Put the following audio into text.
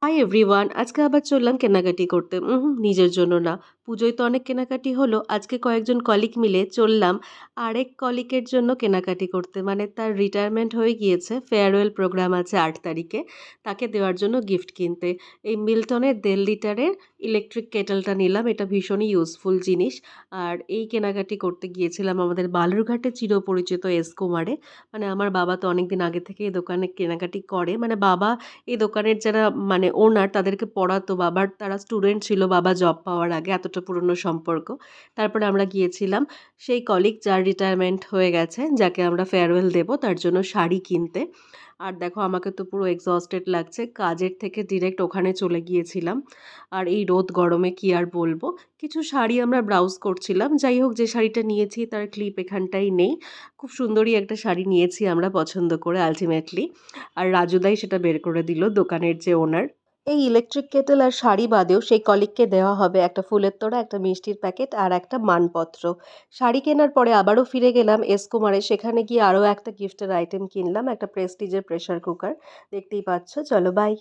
Hi everyone! আজকে আবার চললাম কেনাকাটি করতে। নিজের জন্য না। পুজোয় তো অনেক কেনাকাটি হলো। আজকে কয়েকজন কলিগ মিলে চললাম আরেক কলিগের জন্য কেনাকাটি করতে। মানে তার রিটায়ারমেন্ট হয়ে গিয়েছে। ফেয়ারওয়েল প্রোগ্রাম আছে ৮ তারিখে। তাকে দেওয়ার জন্য গিফট কিনতে। এই মিল্টনের ১.৫ লিটারের ইলেকট্রিক কেটেলটা নিলাম। এটা ভীষণই ইউজফুল জিনিস। আর এই কেনাকাটি করতে গিয়েছিলাম আমাদের বালুরঘাটে চিরপরিচিত এসকো মার্টে। মানে আমার বাবা তো অনেকদিন আগে থেকে এই দোকানে কেনাকাটি করে। মানে বাবা এই দোকানের যারা মানে ওনার তাদেরকে পড়াতো, বাবার তারা স্টুডেন্ট ছিল বাবা জব পাওয়ার আগে, এতটা পুরনো সম্পর্ক। তারপরে আমরা গিয়েছিলাম সেই কলিগ যার রিটায়ারমেন্ট হয়ে গেছে, যাকে আমরা ফেয়ারওয়েল দেবো তার জন্য শাড়ি কিনতে। আর দেখো আমাকে তো পুরো এক্সহস্টেড লাগছে, কাজের থেকে ডিরেক্ট ওখানে চলে গিয়েছিলাম। আর এই রোদ গরমে কি আর বলবো। কিছু শাড়ি আমরা ব্রাউজ করছিলাম, যাই হোক যে শাড়িটা নিয়েছি তার ক্লিপ এখানটাই নেই। খুব সুন্দরই একটা শাড়ি নিয়েছি আমরা পছন্দ করে আলটিমেটলি। আর রাজুদাই সেটা বের করে দিল, দোকানের যে ওনার। এই ইলেকট্রিক কেটেল আর শাড়ি বাদেও সেই কলিগকে দেওয়া হবে একটা ফুলের তোড়া, একটা মিষ্টির প্যাকেট আর একটা মানপত্র। শাড়ি কেনার পরে আবারও ফিরে গেলাম এসকোমারে, সেখানে গিয়ে আরও একটা গিফটের আইটেম কিনলাম, একটা প্রেস্টিজের প্রেসার কুকার। দেখতেই পাচ্ছ, চলো বাই।